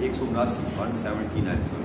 179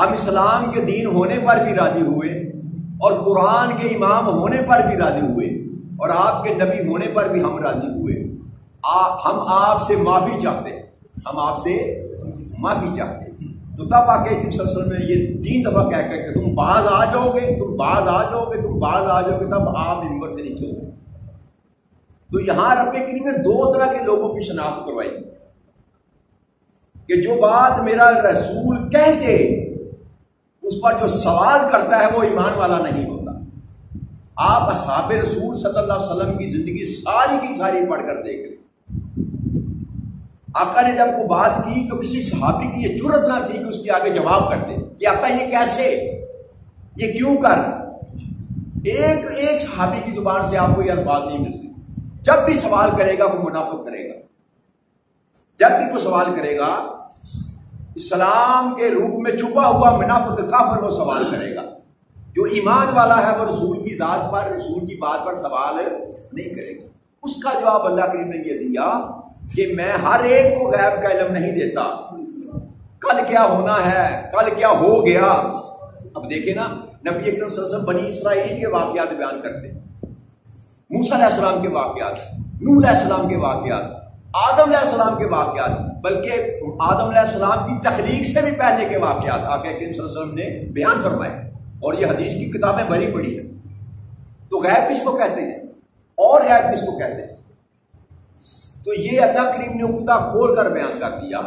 ہم اسلام کے دین ہونے پر بھی راضی ہوئے اور قرآن کے امام ہونے پر بھی راضی ہوئے اور آپ کے نبی ہونے پر بھی ہم راضی ہوئے. ہم آپ سے معافی چاہتے ہیں, ہم آپ سے معافی چاہتے ہیں. تو تب آ کے صلی اللہ علیہ وسلم نے یہ 3 دفعہ کہہ کر کہ تم باز آ جاؤ گے, تم باز آ جاؤ گے, تم باز آ جاؤ گے, تب آپ منبر سے نیچے ہو گئے. تو یہاں رب کریم نے 2 طرح کے لوگوں کی شناخت کروائی کہ جو بات میرا رسول کہہ دے اس پر جو سوال کرتا ہے وہ ایمان والا نہیں ہوتا. آپ اصحاب رسول صلی اللہ علیہ وسلم کی زندگی ساری کی ساری پڑھ کر دیکھ لیں. آقا نے جب وہ بات کی تو کسی صحابی کی یہ جرت نہ تھی کہ اس کے آگے جواب کر دے کہ آقا یہ کیسے, یہ کیوں کر. ایک صحابی کی زبان سے آپ کو یہ الفاظ نہیں مل سکتے. جب بھی سوال کرے گا وہ منافق کرے گا, جب بھی کوئی سوال کرے گا اسلام کے روپ میں چھپا ہوا منافق کافر وہ سوال کرے گا. جو ایمان والا ہے وہ رسول کی ذات پر, رسول کی بات پر سوال نہیں کرے گا. اس کا جواب اللہ کریم نے یہ دیا کہ میں ہر ایک کو غیب کا علم نہیں دیتا, کل کیا ہونا ہے, کل کیا ہو گیا. اب دیکھیں نا, نبی اکرم صلی اللہ علیہ وسلم بنی اسرائیل کے واقعات بیان کرتے ہیں, موسیٰ علیہ السلام کے واقعات, نوح علیہ السلام کے واقعات, آدم علیہ السلام کے واقعات, بلکہ آدم علیہ السلام کی تخلیق سے بھی پہلے کے واقعات آقا کریم صلی اللہ علیہ وسلم نے بیان فرمائے اور یہ حدیث کی کتابیں بھری پڑی ہیں. تو غیب کس کو کہتے ہیں اور غیب کس کو کہتے ہیں؟ تو یہ اللہ کریم نے عقدہ کھول کر بیان کر دیا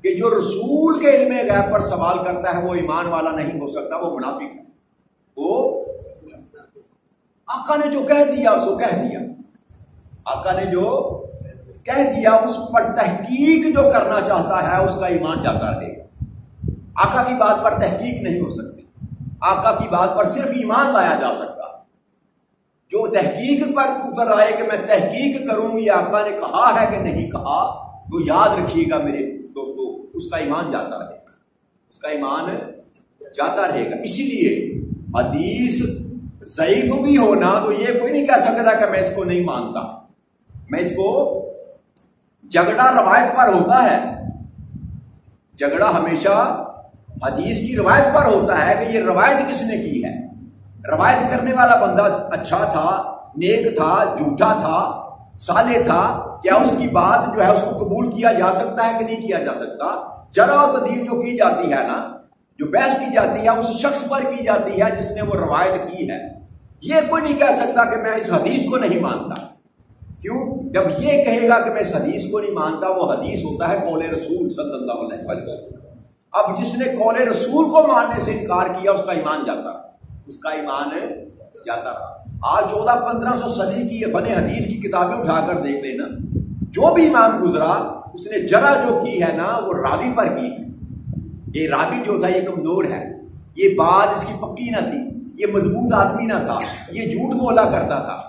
کہ جو رسول کے علم غیب پر سوال کرتا ہے وہ ایمان والا نہیں ہو سکتا, وہ منافق ہے. وہ آقا نے جو کہہ دیا اس کو کہہ دیا, آقا نے جو کہہ دیا اس پر تحقیق جو کرنا چاہتا ہے اس کا ایمان جاتا رہے گا. آقا کی بات پر تحقیق نہیں ہو سکتی, آقا کی بات پر صرف ایمان لایا جا سکتا. جو تحقیق پر اتر آئے کہ میں تحقیق کروں یہ آقا نے کہا ہے کہ نہیں کہا, تو یاد رکھیے گا میرے دوستو, اس کا ایمان جاتا رہے گا, اس کا ایمان جاتا رہے گا. اسی لیے حدیث ضعیف بھی ہونا تو یہ کوئی نہیں کہہ سکتا کہ میں اس کو نہیں مانتا. میں اس کو, جھگڑا روایت پر ہوتا ہے, جھگڑا ہمیشہ حدیث کی روایت پر ہوتا ہے کہ یہ روایت کس نے کی ہے. روایت کرنے والا بندہ اچھا تھا, نیک تھا, جھوٹا تھا, صالح تھا, کیا اس کی بات جو ہے اس کو قبول کیا جا سکتا ہے کہ نہیں کیا جا سکتا. جرح و تعدیل جو کی جاتی ہے نا, جو بحث کی جاتی ہے اس شخص پر کی جاتی ہے جس نے وہ روایت کی ہے. یہ کوئی نہیں کہہ سکتا کہ میں اس حدیث کو نہیں مانتا. کیوں؟ جب یہ کہے گا کہ میں اس حدیث کو نہیں مانتا, وہ حدیث ہوتا ہے قول رسول صلی اللہ علیہ وسلم. اب جس نے قول رسول کو ماننے سے انکار کیا اس کا ایمان جاتا, اس کا ایمان جاتا. آج 1400-1500 صدی کی فن حدیث کی کتابیں اٹھا کر دیکھ لینا, جو بھی امام گزرا اس نے جرح جو کی ہے نا وہ راوی پر کی. یہ راوی جو تھا یہ کمزور ہے, یہ بات اس کی پکی نہ تھی, یہ مضبوط آدمی نہ تھا, یہ جھوٹ بولا کرتا تھا.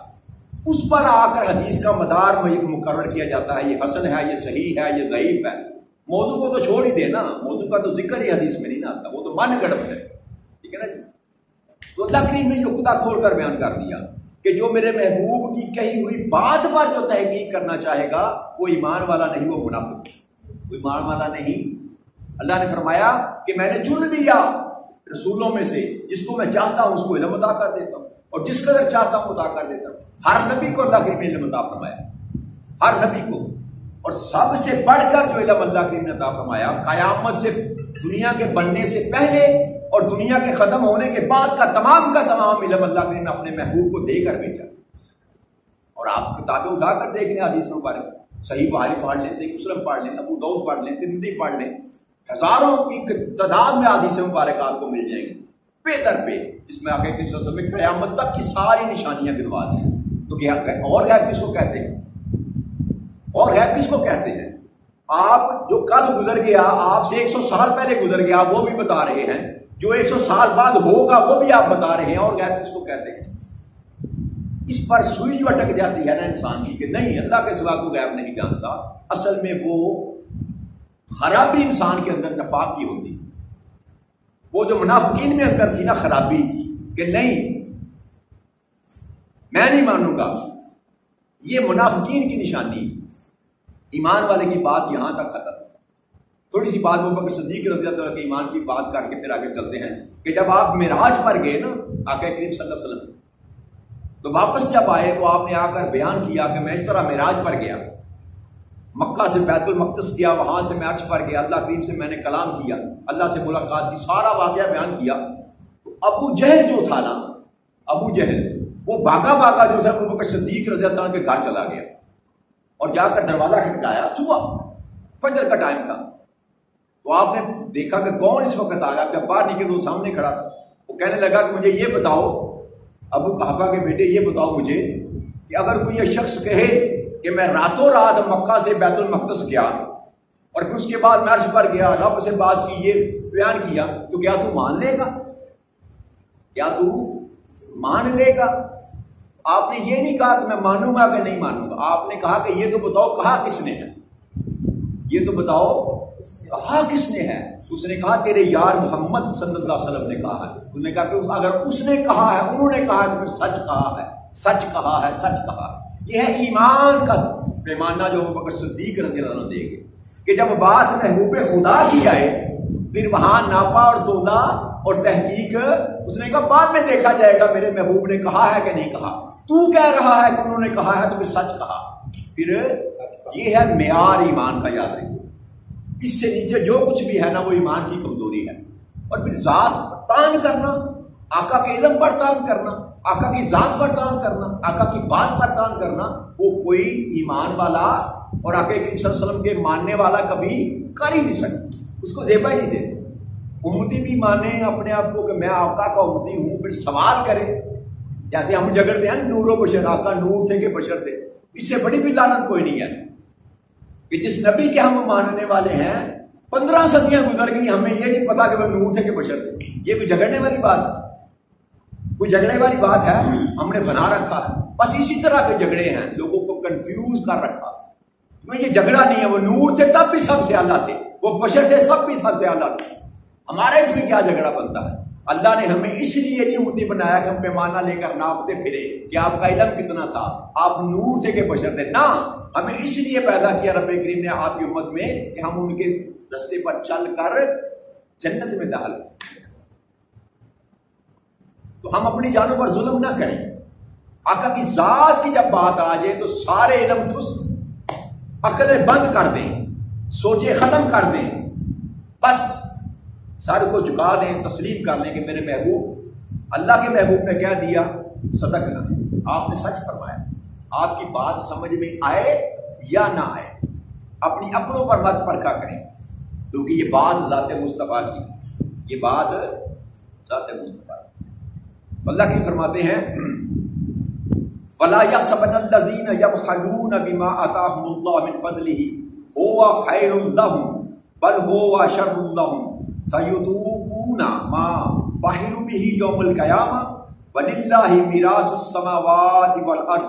اس پر آ کر حدیث کا مدار مقرر کیا جاتا ہے, یہ حسن ہے, یہ صحیح ہے, یہ ضعیف ہے. موضوع کو تو چھوڑ ہی دینا, موضوع کا تو ذکر ہی حدیث میں نہیں آتا, وہ تو من گڑبڑ ہے. ٹھیک ہے نا جی. تو اللہ کریم نے یہ خدا کھول کر بیان کر دیا کہ جو میرے محبوب کی کہی ہوئی بات پر جو تحقیق کرنا چاہے گا وہ ایمان والا نہیں, وہ منافق, وہ ایمان والا نہیں. اللہ نے فرمایا کہ میں نے چن لیا رسولوں میں سے جس کو میں چاہتا ہوں اس کو علم عطا کر دیتا ہوں, اور جس قدر چاہتا ہوں عطا کر دیتا ہوں. ہر نبی کو اللہ کریم نے علم عطا فرمایا, ہر نبی کو. اور سب سے بڑھ کر جو علم اللہ کریم نے عطا فرمایا قیامت سے, دنیا کے بننے سے پہلے اور دنیا کے ختم ہونے کے بعد کا تمام علم اللہ کریم نے اپنے محبوب کو دے کر بھیجا. اور آپ کتابیں اٹھا کر دیکھ لیں حدیث مبارک, صحیح بخاری پڑھ لیں, صحیح مسلم پڑھ لیں, ابو داؤد پڑھ لیں, ترمذی پڑھ لیں, ہزاروں کی تعداد میں حدیث مبارک آپ کو مل جائیں گی پے در پے, جس میں آقا کریم صلی اللہ علیہ وسلم نے قیامت تک کی ساری نشانیاں گنوا دی. تو کیا اور غیب کس کو کہتے ہیں, اور غیب کس کو کہتے ہیں؟ آپ جو کل گزر گیا, آپ سے 100 سال پہلے گزر گیا وہ بھی بتا رہے ہیں, جو 100 سال بعد ہوگا وہ بھی آپ بتا رہے ہیں. اور غیب کس کو کہتے ہیں؟ اس پر سوئی جو اٹک جاتی ہے نا انسان کی کہ نہیں اللہ کے سوا کو غیب نہیں جانتا, اصل میں وہ خرابی انسان کے اندر نفاق کی ہوتی. وہ جو منافقین میں اندر تھی نا خرابی کہ نہیں میں نہیں مانوں گا, یہ منافقین کی نشانی. ایمان والے کی بات یہاں تک ختم. تھوڑی سی بات ابو بکر صدیق رضی اللہ عنہ کے ایمان کی بات کر کے پھر آگے چلتے ہیں کہ جب آپ معراج پر گئے نا آقا کریم صلی اللہ علیہ وسلم، تو واپس جب آئے تو آپ نے آ کر بیان کیا کہ میں اس طرح معراج پر گیا، مکہ سے بیت المقدس گیا، وہاں سے میں عرش پر گیا، اللہ کریم سے میں نے کلام کیا، اللہ سے ملاقات کی، سارا واقعہ بیان کیا۔ تو ابو جہل جو تھا نا، ابو جہل وہ بھاگا بھاگا جو ہے ابو بکر صدیق رضی اللہ عنہ کے گھر چلا گیا اور جا کر دروازہ کھٹکایا، صبح فجر کا ٹائم تھا۔ تو آپ نے دیکھا کہ کون اس وقت آیا، جب باہر نکلے تو سامنے کھڑا تھا، وہ کہنے لگا کہ مجھے یہ بتاؤ ابو قحافہ کے بیٹے، یہ بتاؤ مجھے کہ اگر کوئی یہ شخص کہے کہ میں راتوں رات مکہ سے بیت المقدس گیا اور پھر اس کے بعد میں عرش پر گیا، رب سے بات کی، یہ بیان کیا، تو کیا تو مان لے گا؟ کیا تو مان لے گا؟ آپ نے یہ نہیں کہا کہ میں مانوں گا کہ نہیں مانوں گا، آپ نے کہا کہ یہ تو بتاؤ کہا کس نے ہے، یہ تو بتاؤ کہا کس نے ہے؟ اس نے کہا تیرے یار محمد صلی اللہ علیہ وسلم نے کہا ہے۔ اس نے کہا کہ اگر اس نے کہا ہے، انہوں نے کہا ہے، تو پھر سچ کہا ہے، سچ کہا ہے، سچ کہا ہے۔ یہ ہے ایمان کا پیمانہ جو ابو بکر صدیق رضی اللہ عنہ دے گے کہ جب بات محبوب خدا کی آئے پھر وہاں ناپا اور تولا اور تحقیق اس نے کہا بعد میں دیکھا جائے گا میرے محبوب نے کہا ہے کہ نہیں کہا، تو کہہ رہا ہے کہ انہوں نے کہا ہے تو پھر سچ کہا۔ پھر یہ ہے معیار ایمان کا، یاد رکھیے، اس سے نیچے جو کچھ بھی ہے نا وہ ایمان کی کمزوری ہے۔ اور پھر ذات تان کرنا، آقا کے علم پر تان کرنا، آقا کی ذات پر تان کرنا، آقا کی بات پر تان کرنا، وہ کوئی ایمان والا اور آقا کریم صلی اللہ علیہ وسلم کے ماننے والا کبھی کر ہی نہیں سکتا، اس کو دیبا ہی نہیں دے۔ امتی بھی مانے اپنے آپ کو کہ میں آقا کا امتی ہوں، پھر سوال کرے، جیسے ہم جگڑتے ہیں نور و بشر، آقا نور تھے کہ بشر تھے، اس سے بڑی بھی لعنت کوئی نہیں ہے کہ جس نبی کے ہم ماننے والے ہیں 15 صدیاں گزر گئی، ہمیں یہ نہیں پتا کہ وہ نور تھے کہ بشر تھے۔ یہ کوئی جھگڑنے والی بات ہے؟ کوئی جھگڑنے والی بات ہے؟ ہم نے بنا رکھا ہے، بس اسی طرح کے جھگڑے ہیں، لوگوں کو کنفیوز کر رکھا۔ میں یہ جھگڑا نہیں ہے، وہ نور تھے تب بھی سب سے اعلیٰ تھے، وہ بشر تھے سب بھی سب سے اعلیٰ تھے، ہمارا اس میں کیا جھگڑا بنتا ہے؟ اللہ نے ہمیں اس لیے نہیں امتی بنایا کہ ہم پیمانہ لے کر ناپتے پھرے کہ آپ کا علم کتنا تھا، آپ نور تھے کہ بشر تھے، نہ، ہمیں اس لیے پیدا کیا رب کریم نے آپ کی امت میں کہ ہم ان کے رستے پر چل کر جنت میں داخل ہوں۔ تو ہم اپنی جانوں پر ظلم نہ کریں۔ آقا کی ذات کی جب بات آ جائے تو سارے علم ٹھس، عقلیں بند کر دیں، سوچیں ختم کر دیں، بس سر کو جھکا دیں، تسلیم کر لیں کہ میرے محبوب، اللہ کے محبوب نے کہہ دیا صدقنا، آپ نے سچ فرمایا۔ آپ کی بات سمجھ میں آئے یا نہ آئے، اپنی عقلوں پر مت پرکھا کریں، کیونکہ یہ بات ذات مصطفیٰ کی، یہ بات ذات مصطفیٰ کی۔ اللہ کی فرماتے ہیں وَلَا يَحْسَبَنَّ الَّذِينَ يَبْخَلُونَ بِمَا آتَاهُمُ اللَّهُ مِنْ فَضْلِهِ هُوَ خَيْرٌ لَهُمْ بَلْ هُوَ شَرٌّ لَهُمْ سَيُطْوِقُونَ مَا بَخِلُوا بِهِ يَوْمَ الْقِيَامَةِ وَلِلَّهِ مِيرَاثُ السَّمَاوَاتِ وَالْأَرْضِ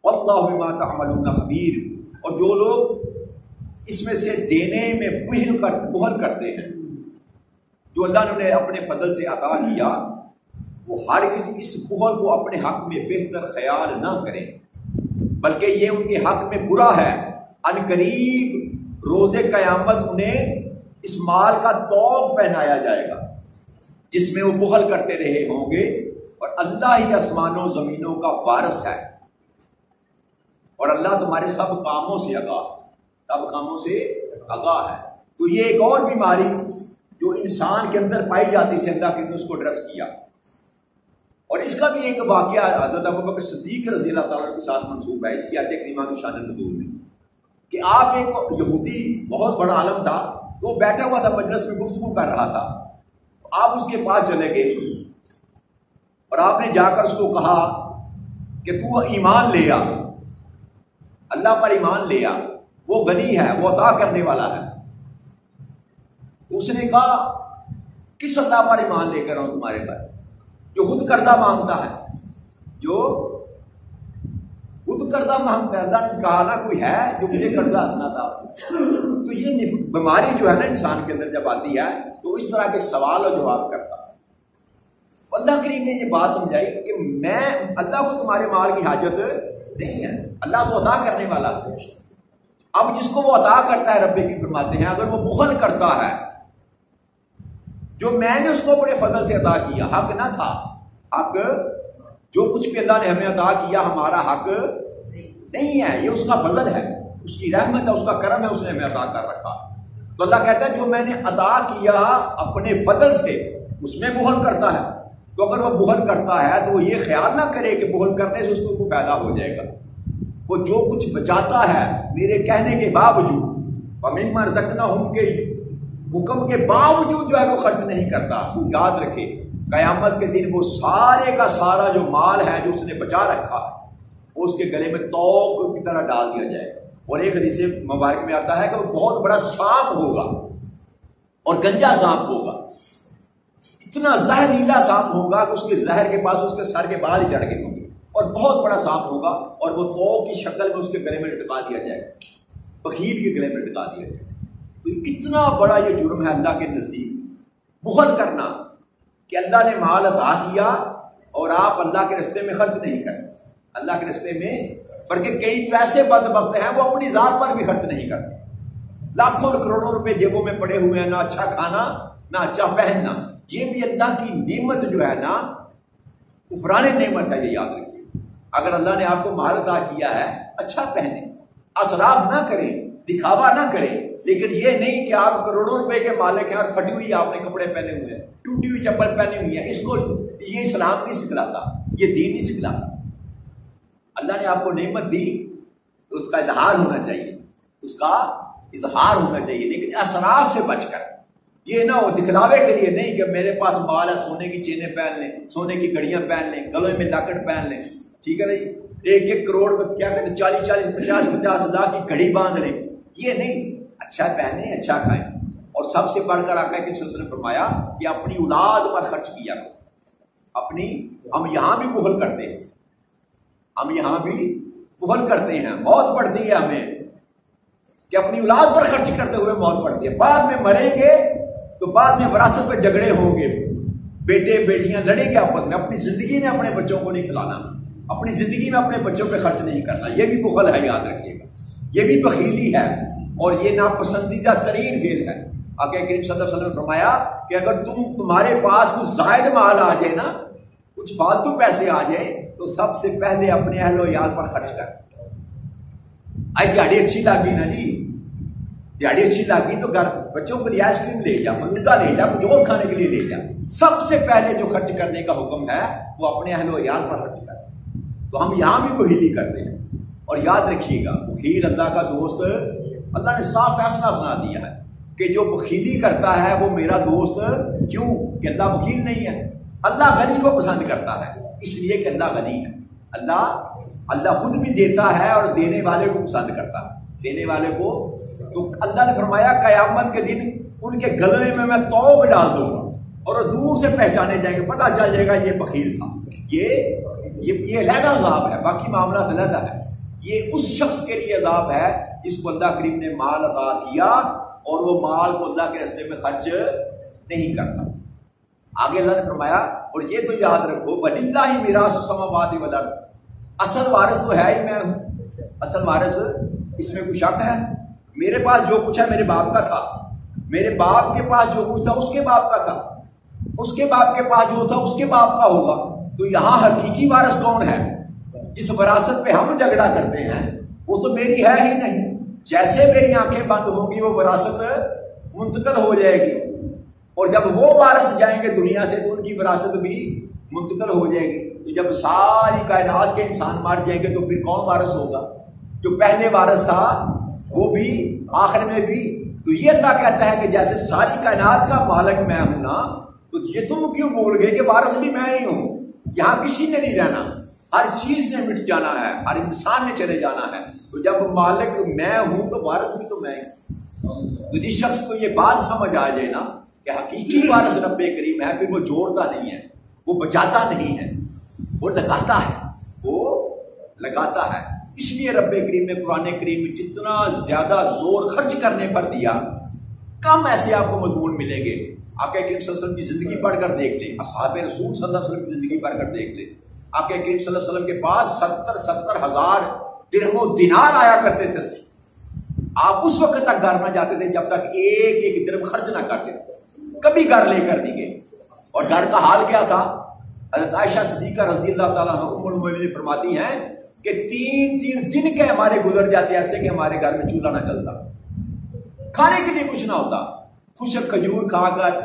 وَاللَّهُ بِمَا تَعْمَلُونَ خَبِيرٌ۔ اور جو لوگ اس میں سے دینے میں بخل کرتے ہیں، جو اللہ نے اپنے فضل سے عطا کیا، وہ ہرگز اس بخل کو اپنے حق میں بہتر خیال نہ کریں، بلکہ یہ ان کے حق میں برا ہے۔ ان قریب روز قیامت انہیں اس مال کا توق پہنایا جائے گا جس میں وہ بخل کرتے رہے ہوں گے، اور اللہ ہی آسمانوں زمینوں کا وارث ہے، اور اللہ تمہارے سب کاموں سے آگاہ ہے۔ تو یہ ایک اور بیماری جو انسان کے اندر پائی جاتی تھی، اللہ نے اس کو ایڈریس کیا، اور اس کا بھی ایک واقعہ حضرت ابوبکر صدیق رضی اللہ تعالیٰ کے ساتھ منسوب ہے، اس کی آیت کریمہ کی شان نزول میں، کہ آپ ایک یہودی بہت بڑا عالم تھا، وہ بیٹھا ہوا تھا مجلس میں گفتگو کر رہا تھا، آپ اس کے پاس چلے گئے اور آپ نے جا کر اس کو کہا کہ تو ایمان لے آ، اللہ پر ایمان لے آ، وہ غنی ہے، وہ عطا کرنے والا ہے۔ اس نے کہا کس اللہ پر ایمان لے کر آؤں تمہارے پر، جو خود کردہ مانگتا ہے، جو خود کردہ مانگتا ہے۔ اللہ نے کہا نا کوئی ہے جو مجھے کردہ ہنسنا تھا۔ تو یہ بیماری جو ہے نا انسان کے اندر جب آتی ہے تو اس طرح کے سوال اور جواب کرتا ہے۔ اللہ کریم نے یہ بات سمجھائی کہ میں اللہ کو تمہارے مال کی حاجت نہیں ہے، اللہ تو عطا کرنے والا ہے، اب جس کو وہ عطا کرتا ہے رب کریم فرماتے ہیں اگر وہ بخل کرتا ہے، جو میں نے اس کو اپنے فضل سے عطا کیا، حق نہ تھا، حق جو کچھ بھی اللہ نے ہمیں عطا کیا ہمارا حق نہیں ہے، یہ اس کا فضل ہے، اس کی رحمت ہے، اس کا کرم ہے، اس نے ہمیں عطا کر رکھا۔ تو اللہ کہتا ہے جو میں نے عطا کیا اپنے فضل سے اس میں بخل کرتا ہے، تو اگر وہ بخل کرتا ہے تو وہ یہ خیال نہ کرے کہ بخل کرنے سے اس کو کوئی فائدہ ہو جائے گا۔ وہ جو کچھ بچاتا ہے میرے کہنے کے باوجود، وَمِمَّا رَزَقْنَاهُمْ کے حکم کے باوجود جو ہے وہ خرچ نہیں کرتا۔ یاد رکھے قیامت کے دن وہ سارے کا سارا جو مال ہے جو اس نے بچا رکھا وہ اس کے گلے میں توق کی طرح ڈال دیا جائے گا۔ اور ایک حدیث مبارک میں آتا ہے کہ وہ بہت بڑا سانپ ہوگا اور گنجا سانپ ہوگا، اتنا زہریلا سانپ ہوگا کہ اس کے زہر کے پاس اس کے سر کے بال ہی چڑھ گئے ہوں گے، اور بہت بڑا سانپ ہوگا اور وہ توق کی شکل میں اس کے گلے میں لٹکا دیا جائے گا، بخیل کے گلے میں لٹکا دیا جائے گا۔ تو اتنا بڑا یہ جرم ہے اللہ کے نزدیک بخل کرنا کہ اللہ نے مال عطا کیا اور آپ اللہ کے راستے میں خرچ نہیں کرتے، اللہ کے راستے میں، بلکہ کئی تو ایسے بدبخت ہیں وہ اپنی ذات پر بھی خرچ نہیں کرتے، لاکھوں کروڑوں روپے جیبوں میں پڑے ہوئے ہیں، نہ اچھا کھانا نہ اچھا پہننا۔ یہ بھی اللہ کی نعمت جو ہے نا کفران نعمت ہے، یہ یاد رکھیے۔ اگر اللہ نے آپ کو مال عطا کیا ہے اچھا پہنے، اسراف نہ کریں، دکھاوا نہ کریں، لیکن یہ نہیں کہ آپ کروڑوں روپے کے مالک ہیں اور پھٹی ہوئی آپ نے کپڑے پہنے ہوئے ہیں، ٹوٹی ہوئی چپل پہنی ہوئی ہے، اس کو یہ اسلام نہیں سکھلاتا، یہ دین نہیں سکھلاتا۔ اللہ نے آپ کو نعمت دی تو اس کا اظہار ہونا چاہیے، اس کا اظہار ہونا چاہیے، لیکن اسراف سے بچ کر، یہ نہ ہو دکھلاوے کے لیے نہیں کہ میرے پاس مال ہے، سونے کی چینیں پہن لیں، سونے کی گھڑیاں پہن لیں، گلے میں لاکٹ پہن لیں، ٹھیک ہے نا، ایک کروڑ میں کیا کہتے ہیں 40 50 ہزار کی گھڑی باندھ لیں، یہ نہیں، اچھا پہنیں اچھا کھائیں، اور سب سے بڑھ کر آقا کریم صلی اللہ علیہ وسلم نے فرمایا کہ اپنی اولاد پر خرچ کیا کرو۔ ہم یہاں بھی بخل کرتے ہیں، ہم یہاں بھی بخل کرتے ہیں، موت پڑتی ہے ہمیں کہ اپنی اولاد پر خرچ کرتے ہوئے موت پڑتی ہے، بعد میں مریں گے تو بعد میں وراثت پہ جھگڑے ہوں گے، بیٹے بیٹیاں لڑیں گے آپس میں، اپنی زندگی میں اپنے بچوں کو نہیں کھلانا، اپنی زندگی میں اپنے بچوں پہ خرچ نہیں کرنا، یہ بھی بخل ہے، یاد رکھیے گا، یہ بھی بخیلی ہے اور یہ ناپسندیدہ ترین فعل ہے۔ آقا کریم صلی اللہ علیہ وسلم نے فرمایا کہ اگر تمہارے پاس کچھ زائد مال آ جائے نا، کچھ فالتو پیسے آ جائیں تو سب سے پہلے اپنے اہل و عیال پر خرچ کر۔ دیہڑی اچھی لگی نا جی، دیہڑی اچھی لگی تو گھر بچوں کے لیے آئس کریم لے جا، فلودا لے جا، کچھ اور کھانے کے لیے لے جا، سب سے پہلے جو خرچ کرنے کا حکم ہے وہ اپنے اہل و عیال پر خرچ کر۔ تو ہم یہاں بھی بخیلی کرتے ہیں، اور یاد رکھیے گا بخیل اللہ کا دوست، اللہ نے صاف فیصلہ سنا دیا ہے کہ جو بخیلی کرتا ہے وہ میرا دوست، کیوں کہ اللہ بخیل نہیں ہے، اللہ غنی کو پسند کرتا ہے، اس لیے کہ اللہ غنی ہے، اللہ خود بھی دیتا ہے اور دینے والے کو پسند کرتا ہے، دینے والے کو۔ تو اللہ نے فرمایا قیامت کے دن ان کے گلے میں توق ڈال دوں گا اور وہ دور سے پہچانے جائیں گے، پتہ چل جائے گا یہ بخیل تھا، یہ علیحدہ عذاب ہے، باقی معاملہ علیحدہ ہے۔ یہ اس شخص کے لیے عذاب ہے جس کو اللہ کریم نے مال عطا کیا اور وہ مال کو اللہ کے راستے میں خرچ نہیں کرتا۔ آگے اللہ نے فرمایا اور یہ تو یاد رکھو وَلِلَّهِ مِيرَاثُ السَّمَاوَاتِ وَالْأَرْضِ، اصل وارث تو ہے ہی میں ہوں، اصل وارث اس میں کوئی شک ہے؟ میرے پاس جو کچھ ہے میرے باپ کا تھا، میرے باپ کے پاس جو کچھ تھا اس کے باپ کا تھا، اس کے باپ کے پاس جو تھا اس کے باپ کا ہوگا۔ تو یہاں حقیقی وارث کون ہے؟ جس وراثت پہ ہم جھگڑا کرتے ہیں وہ تو میری ہے ہی نہیں، جیسے میری آنکھیں بند ہوں گی وہ وراثت منتقل ہو جائے گی، اور جب وہ وارث جائیں گے دنیا سے تو ان کی وراثت بھی منتقل ہو جائے گی۔ تو جب ساری کائنات کے انسان مر جائیں گے تو پھر کون وارث ہوگا؟ جو پہلے وارث تھا وہ بھی، آخر میں بھی۔ تو یہ اللہ کہتا ہے کہ جیسے ساری کائنات کا مالک میں ہوں نا، تو یہ تم کیوں بھول گئے کہ وارث بھی میں ہی ہوں؟ یہاں کسی نے نہیں رہنا، ہر چیز نے مٹ جانا ہے، ہر انسان نے چلے جانا ہے۔ تو جب مالک میں ہوں تو وارث بھی تو میں ہوں۔ تو جس شخص کو یہ بات سمجھ آ جائے نا کہ حقیقی وارث رب کریم ہے، پھر وہ جوڑتا نہیں ہے، وہ بچاتا نہیں ہے، وہ لگاتا ہے، وہ لگاتا ہے۔ اس لیے رب کریم نے قرآن کریم میں جتنا زیادہ زور خرچ کرنے پر دیا، کم ایسے آپ کو مضمون ملیں گے۔ آقا کریم صلی اللہ علیہ وسلم کی زندگی پڑھ کر دیکھ لیں، اصحاب رسول صلی اللہ علیہ وسلم کی زندگی پڑھ کر دیکھ لیں، آقا کریم صلی اللہ علیہ وسلم کے پاس 70 ہزار درہم و دینار آیا کرتے تھے، آپ اس وقت تک گھر نہ جاتے تھے جب تک ایک ایک درہم خرچ نہ کرتے تھے، کبھی گھر لے کر نہیں گئے۔ اور گھر کا حال کیا تھا؟ حضرت عائشہ صدیقہ رضی اللہ تعالیٰ عنہ ام المؤمنین فرماتی ہیں کہ 3 دن کے ہمارے گزر جاتے ایسے کہ ہمارے گھر میں چولہا نہ جلتا، کھانے کے لیے کچھ نہ ہوتا، خشک کھجور کھا کر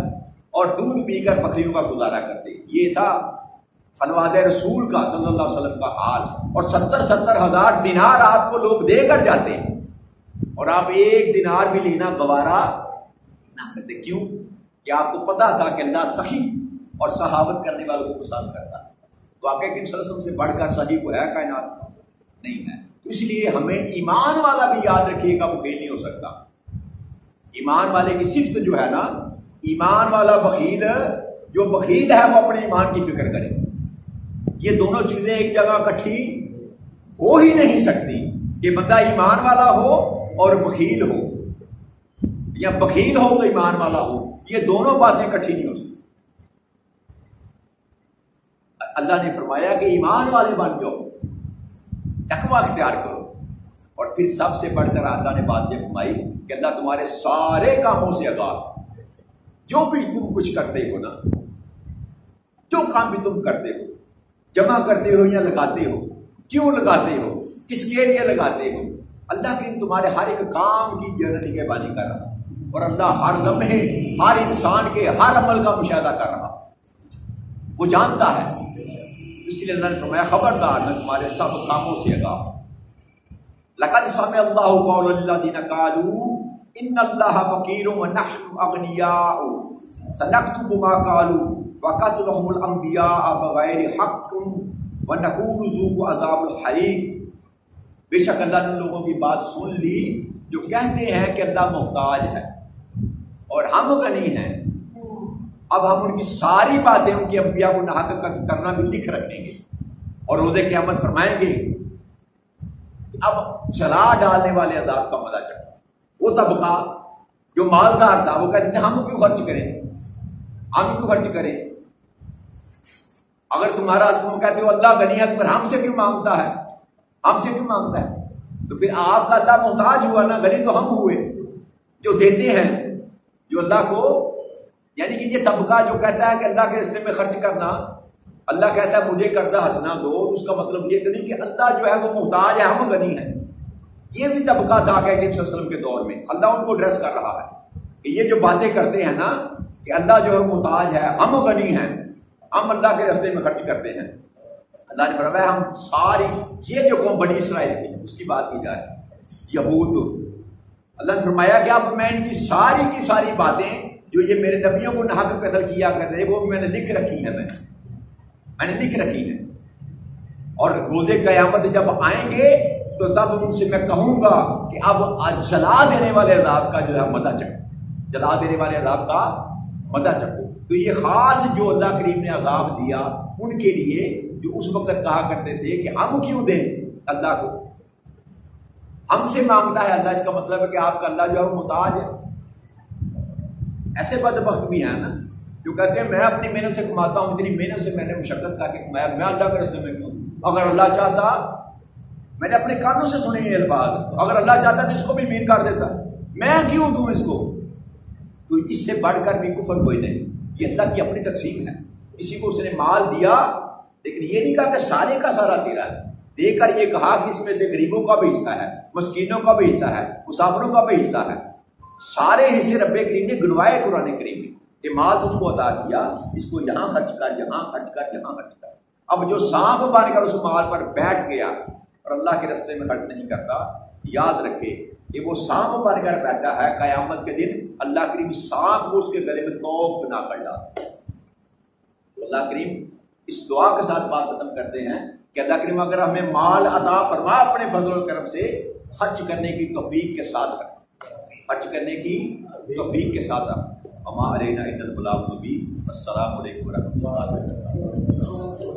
اور دودھ پی کر بکریوں کا گزارا کرتے۔ یہ تھا خلوات رسول کا صلی اللہ علیہ وسلم کا حال۔ اور 70 ہزار دینار آپ کو لوگ دے کر جاتے ہیں اور آپ 1 دینار بھی لینا گوارا نہ کرتے۔ کیوں؟ کہ آپ کو پتا تھا کہ اللہ سخی اور سخاوت کرنے والوں کو پسند کرتا ہے۔ تو واقعہ کہ صلی اللہ علیہ وسلم سے بڑھ کر سخی کو ہے کائنات نہیں ہے۔ تو اس لیے ہمیں ایمان والا بھی یاد رکھیے گا، بخیل نہیں ہو سکتا۔ ایمان والے کی صفت جو ہے نا، ایمان والا بخیل، جو بخیل ہے وہ اپنے ایمان کی فکر کرے۔ یہ دونوں چیزیں ایک جگہ اکٹھی ہو ہی نہیں سکتی کہ بندہ ایمان والا ہو اور بخیل ہو، یا بخیل ہو تو ایمان والا ہو، یہ دونوں باتیں اکٹھی نہیں ہو سکتی۔ اللہ نے فرمایا کہ ایمان والے بن جاؤ، تقویٰ اختیار کرو، اور پھر سب سے بڑھ کر اللہ نے بات یہ فرمائی کہ اللہ تمہارے سارے کاموں سے آگاہ، جو بھی تم کچھ کرتے ہو نا، جو کام بھی تم کرتے ہو، جمع کرتے ہو یا لگاتے ہو، کیوں لگاتے ہو، کس کے لیے لگاتے ہو، اللہ کے تمہارے ہر ایک کام کی نگہبانی کر رہا، اور اللہ ہر لمحے ہر انسان کے ہر عمل کا مشاہدہ کر رہا، وہ جانتا ہے۔ اس لیے اللہ نے فرمایا خبردار میں تمہارے سب کاموں سے آگاہ ہوں۔ لقد سمع اللہ قول الذین قالوا ان اللہ فقیر ونحن اغنیاء سنکتب ما قالوا وقتلهم الانبیاء بغیر حق ونقول ذوقوا عذاب الحریق۔ بے شک اللہ نے ان لوگوں کی بات سن لی جو کہتے ہیں کہ اللہ محتاج ہے اور ہم غنی ہیں۔ اب ہم ان کی ساری باتیں ان کے انبیاء کو ناحق کرنا بھی لکھ رکھیں گے، اور روز قیامت فرمائیں گے کہ اب جلا ڈالنے والے عذاب کا مزہ چڑھا۔ وہ طبقہ جو مالدار تھا وہ کہتے تھے ہم کیوں خرچ کریں، ہم کیوں خرچ کریں، اگر تمہارا تم کہتے ہو اللہ غنی ہے تو پھر ہم سے کیوں مانگتا ہے، ہم سے کیوں مانگتا ہے؟ تو پھر آپ کا اللہ محتاج ہوا نا، غنی تو ہم ہوئے جو دیتے ہیں، جو اللہ کو، یعنی کہ یہ طبقہ جو کہتا ہے کہ اللہ کے راستے میں خرچ کرنا، اللہ کہتا ہے مجھے قرضہ حسنا دو، اس کا مطلب یہ تو نہیں کہ اللہ جو ہے وہ محتاج ہے، ہم غنی ہیں۔ یہ بھی طبقہ تھا کہ نبی صلی اللہ علیہ وسلم کے دور میں، اللہ ان کو ڈریس کر رہا ہے کہ یہ جو باتیں کرتے ہیں نا کہ اللہ جو ہے محتاج ہے، ہم غنی ہیں، ہم اللہ کے راستے میں خرچ کرتے ہیں۔ اللہ نے فرمایا ہم ساری، یہ جو قوم بنی اسرائیل کی اس کی بات کی جائے، یہود، اللہ نے فرمایا کہ اب میں ان کی ساری باتیں جو یہ میرے نبیوں کو ناحق قتل کیا کرتے وہ بھی میں نے لکھ رکھی ہے، میں نے لکھ رکھی ہے، اور روز قیامت جب آئیں گے تو تب ان سے میں کہوں گا کہ اب جلا دینے والے عذاب کا جو ہے مزہ چکھو، جلا دینے والے عذاب کا مزہ چکھو۔ تو یہ خاص جو اللہ کریم نے عذاب دیا ان کے لیے جو اس وقت کہا کرتے تھے کہ ہم کیوں دیں اللہ کو، ہم سے مانگتا ہے اللہ، اس کا مطلب ہے کہ آپ کا اللہ جو ہے وہ محتاج ہے۔ ایسے بدبخت بھی ہیں نا جو کہتے ہیں میں اپنی محنت سے کماتا ہوں، اتنی محنت سے میں نے مشقت کر کے کمایا، میں اللہ کے راستے میں کیوں؟ اگر اللہ چاہتا، میں نے اپنے کانوں سے سنے یہ الفاظ، اگر اللہ چاہتا تو اس کو بھی امیر کر دیتا، میں کیوں دوں اس کو؟ تو اس سے بڑھ کر بھی کفر کوئی نہیں، یہ اللہ کی اپنی تقسیم ہے۔ کسی کو اس نے مال دیا لیکن یہ نہیں کہا کہ سارے کا سارا تیرا ہے، دے کر یہ کہا کہ اس میں سے غریبوں کا بھی حصہ ہے، مسکینوں کا بھی حصہ ہے، مسافروں کا بھی حصہ ہے، سارے حصے رب کریم نے گنوائے قرآن کریم میں کہ مال تجھ کو عطا کیا، اس کو یہاں خرچ کر، یہاں خرچ کر، یہاں خرچ کر۔ اب جو سانپ بن کر اس مال پر بیٹھ گیا اور اللہ کے راستے میں خرچ نہیں کرتا، یاد رکھے کہ وہ سانپ بن کر بیٹھا ہے، قیامت کے دن اللہ کریم سانپ کو اس کے گلے میں توق بنا کر ڈالتا ہے۔ اللہ کریم اس دعا کے ساتھ بات ختم کرتے ہیں کہ اللہ کریم اگر ہمیں مال عطا فرما اپنے فضل و کرم سے، خرچ کرنے کی توفیق کے ساتھ، خرچ کرنے کی توفیق کے ساتھ۔ اما علینا الا البلاغ المبین۔ السلام علیکم ورحمۃ اللہ وبرکاتہ۔